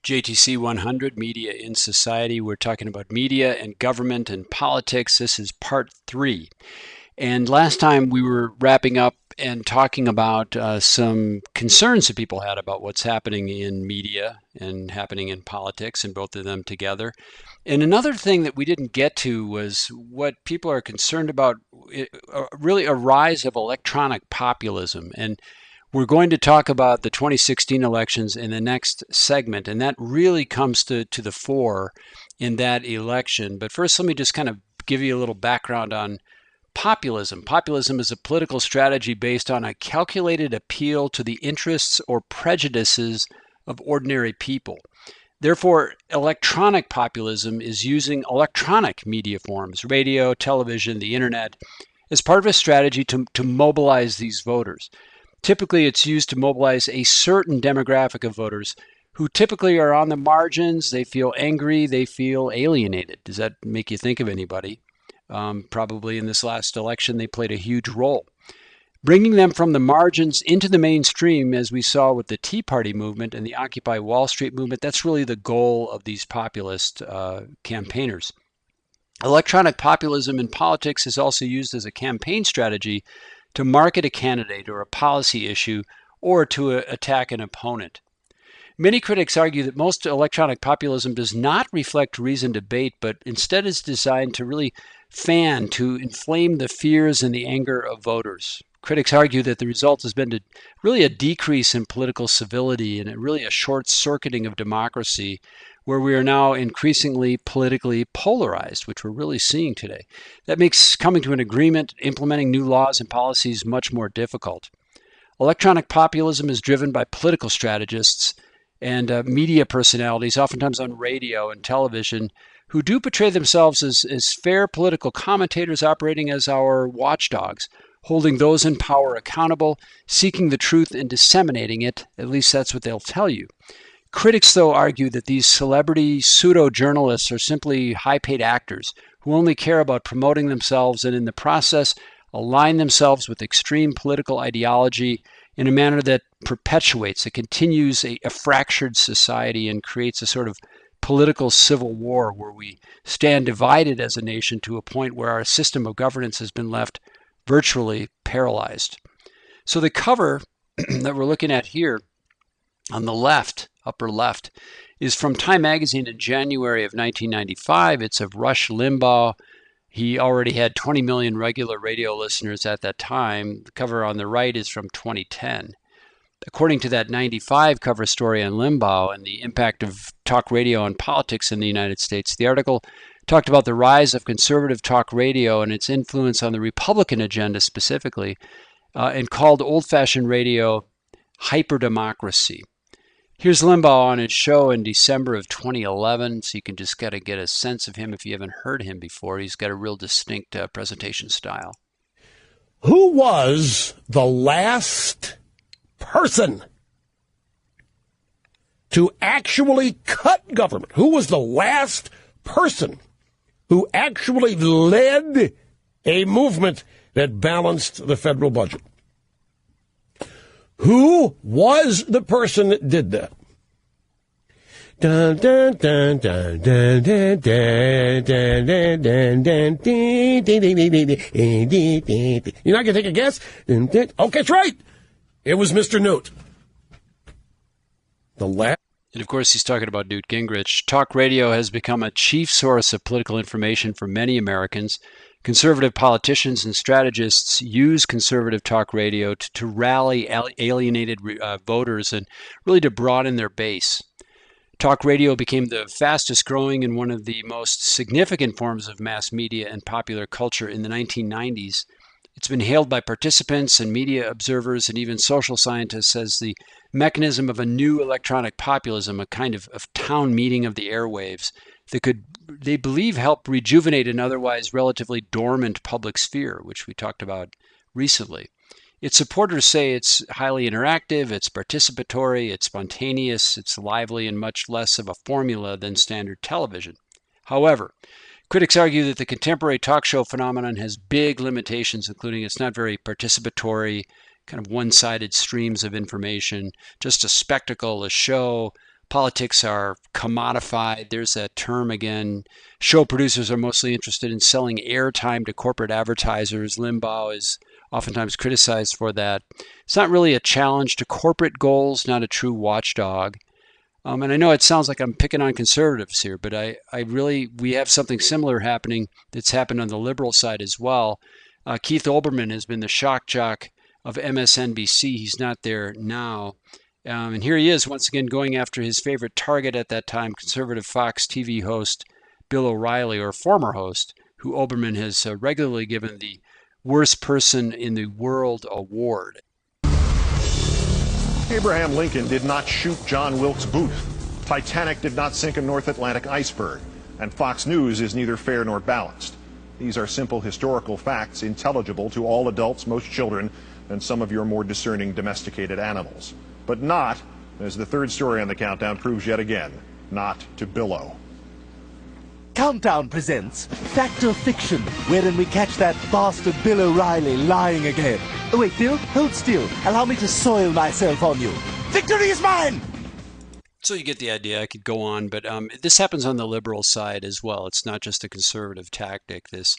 JTC 100, Media in Society. We're talking about media and government and politics. This is part 3. And last time we were wrapping up and talking about some concerns that people had about what's happening in media and happening in politics, and both of them together. And another thing that we didn't get to was what people are concerned about, really a rise of electronic populism. And we're going to talk about the 2016 elections in the next segment, and that really comes to the fore in that election. But first, let me just kind of give you a little background on populism. Populism is a political strategy based on a calculated appeal to the interests or prejudices of ordinary people. Therefore, electronic populism is using electronic media forms, radio, television, the internet, as part of a strategy to mobilize these voters. Typically, it's used to mobilize a certain demographic of voters who typically are on the margins. They feel angry, they feel alienated. Does that make you think of anybody? Probably in this last election, they played a huge role. Bringing them from the margins into the mainstream, as we saw with the Tea Party movement and the Occupy Wall Street movement, that's really the goal of these populist campaigners. Electronic populism in politics is also used as a campaign strategy to market a candidate or a policy issue or to attack an opponent. Many critics argue that most electronic populism does not reflect reasoned debate, but instead is designed to really to inflame the fears and the anger of voters. Critics argue that the result has been really a decrease in political civility and really a short-circuiting of democracy, where we are now increasingly politically polarized, which we're really seeing today. That makes coming to an agreement, implementing new laws and policies much more difficult. Electronic populism is driven by political strategists and media personalities, oftentimes on radio and television, who do portray themselves as fair political commentators operating as our watchdogs, holding those in power accountable, seeking the truth and disseminating it. At least that's what they'll tell you. Critics, though, argue that these celebrity pseudo-journalists are simply high-paid actors who only care about promoting themselves and in the process align themselves with extreme political ideology in a manner that continues a fractured society and creates a sort of political civil war where we stand divided as a nation to a point where our system of governance has been left virtually paralyzed. So the cover that we're looking at here on the left, upper left, is from Time magazine in January of 1995. It's of Rush Limbaugh. He already had 20 million regular radio listeners at that time. The cover on the right is from 2010. According to that 95 cover story on Limbaugh and the impact of talk radio on politics in the United States, the article talked about the rise of conservative talk radio and its influence on the Republican agenda specifically, and called old-fashioned radio hyperdemocracy. Here's Limbaugh on his show in December of 2011, so you can just kind of get a sense of him if you haven't heard him before. He's got a real distinct presentation style. Who was the last person to actually cut government? Who was the last person who actually led a movement that balanced the federal budget? Who was the person that did that? Dun, dun, dun, dun, dun, dun, dun, dun, dun, dun, dun. You're not going to take a guess? Okay, that's right. It was Mr. Newt. And of course, he's talking about Newt Gingrich. Talk radio has become a chief source of political information for many Americans. Conservative politicians and strategists use conservative talk radio to rally alienated voters and really to broaden their base. Talk radio became the fastest growing and one of the most significant forms of mass media and popular culture in the 1990s. It's been hailed by participants and media observers and even social scientists as the mechanism of a new electronic populism, a kind of town meeting of the airwaves that could, they believe, help rejuvenate an otherwise relatively dormant public sphere, which we talked about recently. Its supporters say it's highly interactive, it's participatory, it's spontaneous, it's lively, and much less of a formula than standard television. However, critics argue that the contemporary talk show phenomenon has big limitations, including it's not very participatory, kind of one-sided streams of information, just a spectacle, a show, politics are commodified. There's that term again. Show producers are mostly interested in selling airtime to corporate advertisers. Limbaugh is oftentimes criticized for that. It's not really a challenge to corporate goals, not a true watchdog. And I know it sounds like I'm picking on conservatives here, but we have something similar happening that's happened on the liberal side as well. Keith Olbermann has been the shock jock of MSNBC. He's not there now. And here he is once again going after his favorite target at that time, conservative Fox TV host Bill O'Reilly, or former host, who Olbermann has regularly given the worst person in the world award. Abraham Lincoln did not shoot John Wilkes Booth. Titanic did not sink a North Atlantic iceberg. And Fox News is neither fair nor balanced. These are simple historical facts intelligible to all adults, most children, and some of your more discerning domesticated animals. But not, as the third story on the countdown proves yet again, not to Billo. Countdown presents Fact or Fiction, wherein we catch that bastard Bill O'Reilly lying again. Oh wait, Bill, hold still. Allow me to soil myself on you. Victory is mine! So you get the idea. I could go on, but this happens on the liberal side as well. It's not just a conservative tactic, this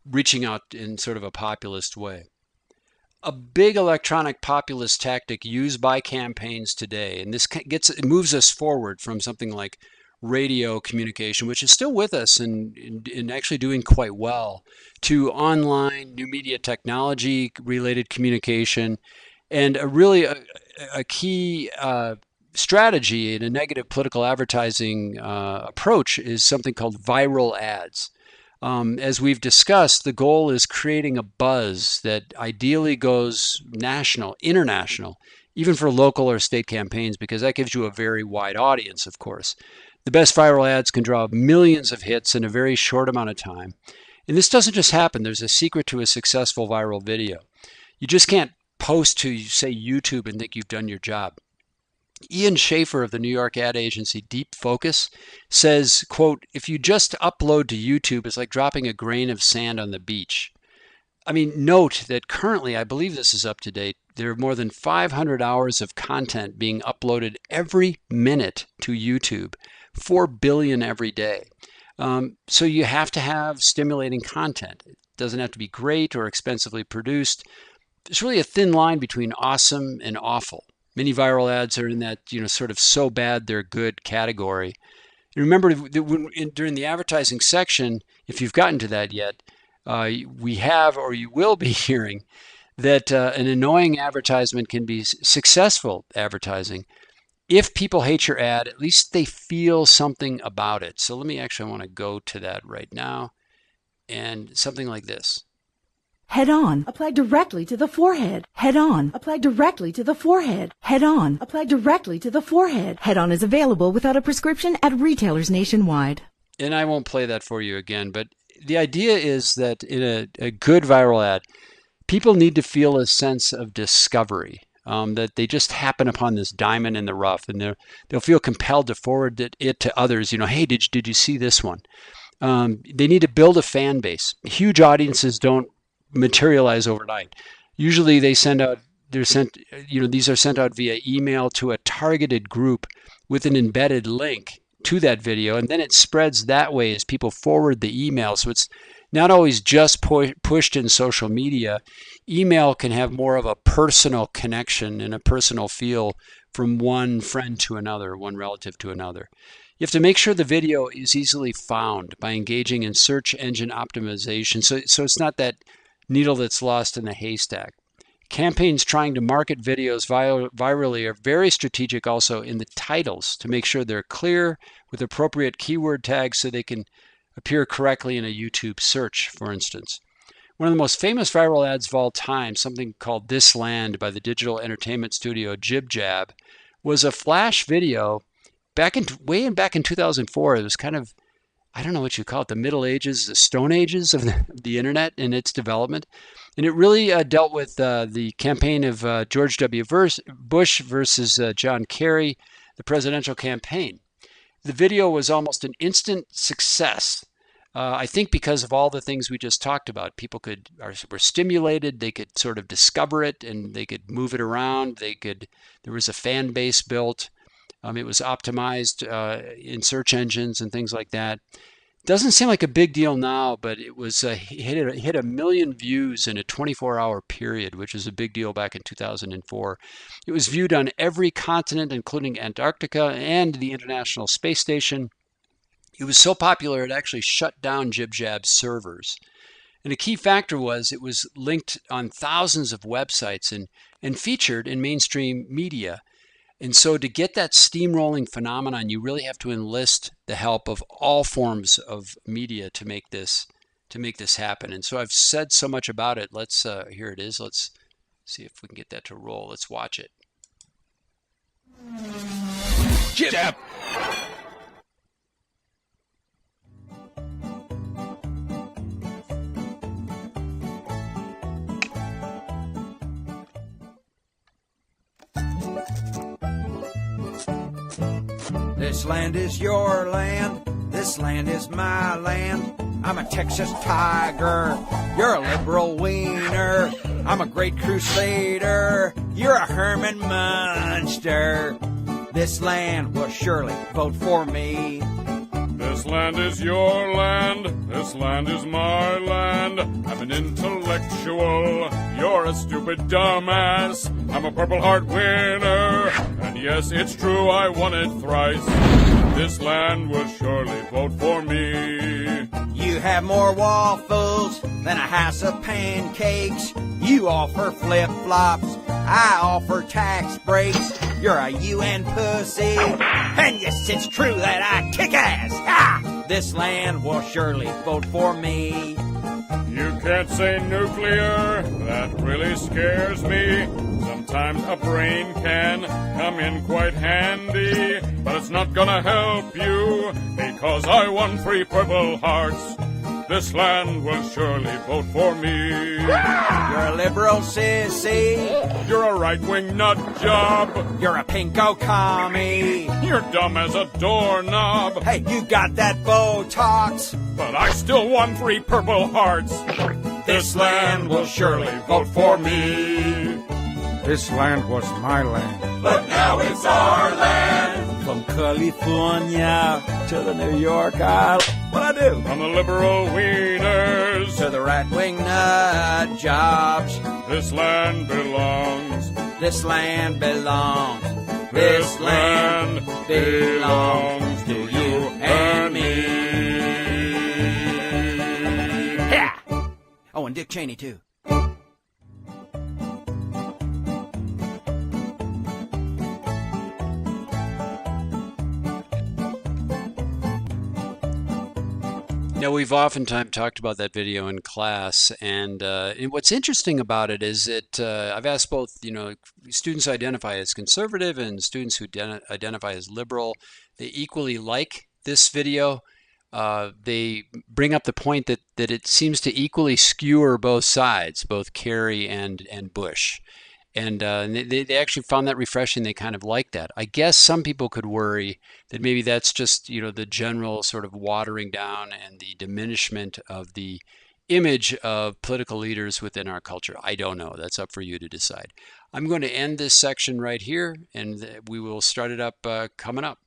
reaching out in sort of a populist way. A big electronic populist tactic used by campaigns today, and this it moves us forward from something like radio communication, which is still with us and actually doing quite well, to online new media technology related communication, and a key strategy in a negative political advertising approach is something called viral ads. As we've discussed, the goal is creating a buzz that ideally goes national, international, even for local or state campaigns, because that gives you a very wide audience, of course. The best viral ads can draw millions of hits in a very short amount of time. And this doesn't just happen. There's a secret to a successful viral video. You just can't post to, say, YouTube and think you've done your job. Ian Schaefer of the New York ad agency Deep Focus says, quote, "If you just upload to YouTube, it's like dropping a grain of sand on the beach." I mean, note that currently, I believe this is up to date, there are more than 500 hours of content being uploaded every minute to YouTube, 4 billion every day. So you have to have stimulating content. It doesn't have to be great or expensively produced. There's really a thin line between awesome and awful. Many viral ads are in that, sort of so bad they're good category. And remember, during the advertising section, if you've gotten to that yet, we have, or you will be hearing, that an annoying advertisement can be successful advertising. If people hate your ad, at least they feel something about it. So I want to go to that right now. And something like this. Head on, apply directly to the forehead. Head on, apply directly to the forehead. Head on, apply directly to the forehead. Head on is available without a prescription at retailers nationwide. And I won't play that for you again, but the idea is that in a good viral ad, people need to feel a sense of discovery, that they just happen upon this diamond in the rough, and they'll feel compelled to forward it to others. Hey, did you see this one? They need to build a fan base. Huge audiences don't materialize overnight. Usually these are sent out via email to a targeted group with an embedded link to that video, and then it spreads that way as people forward the email. So it's not always just pushed in social media. Email can have more of a personal connection and a personal feel from one friend to another, one relative to another. You have to make sure the video is easily found by engaging in search engine optimization. So it's not that needle that's lost in the haystack. Campaigns trying to market videos virally are very strategic also in the titles to make sure they're clear with appropriate keyword tags so they can appear correctly in a YouTube search, for instance. One of the most famous viral ads of all time, something called This Land by the digital entertainment studio Jib Jab, was a flash video way back in 2004. It was kind of, I don't know what you call it, the Middle Ages, the Stone Ages of the internet and its development. And it really dealt with the campaign of George W. Bush versus John Kerry, the presidential campaign. The video was almost an instant success. I think because of all the things we just talked about. People were stimulated, they could sort of discover it, and they could move it around. There was a fan base built. It was optimized in search engines and things like that. Doesn't seem like a big deal now, but it was hit 1 million views in a 24-hour period, which is a big deal back in 2004. It was viewed on every continent, including Antarctica and the International Space Station. It was so popular it actually shut down JibJab's servers. And a key factor was it was linked on thousands of websites and featured in mainstream media. And so to get that steamrolling phenomenon, you really have to enlist the help of all forms of media to make this happen. And so I've said so much about it. Let's here it is. Let's see if we can get that to roll. Let's watch it. Jib. This land is your land, this land is my land. I'm a Texas tiger, you're a liberal wiener. I'm a great crusader, you're a Herman Munster. This land will surely vote for me. This land is your land, this land is my land. I'm an intellectual, you're a stupid dumbass. I'm a Purple Heart winner, and yes, it's true, I won it thrice. This land will surely vote for me. You have more waffles than a house of pancakes. You offer flip-flops, I offer tax breaks. You're a UN pussy, and yes, it's true that I kick ass. Ah! This land will surely vote for me. You can't say nuclear, that really scares me. Sometimes a brain can come in quite handy, but it's not gonna help you, because I won 3 Purple Hearts. This land will surely vote for me. You're a liberal sissy. You're a right-wing nut job. You're a pinko commie. You're dumb as a doorknob. Hey, you got that Botox. But I still won 3 Purple Hearts. This land will surely vote for me. This land was my land, but now it's our land. From California to the New York Island. What'd I do? From the liberal wieners to the right-wing nut jobs. This land belongs. This land belongs. This land belongs to you and me. Yeah. Oh, and Dick Cheney, too. Now, we've oftentimes talked about that video in class, and what's interesting about it is that I've asked both, students who identify as conservative and students who identify as liberal. They equally like this video. They bring up the point that it seems to equally skewer both sides, both Kerry and Bush. And they actually found that refreshing. They kind of like that. I guess some people could worry that maybe that's just, the general sort of watering down and the diminishment of the image of political leaders within our culture. I don't know. That's up for you to decide. I'm going to end this section right here, and we will start it up coming up.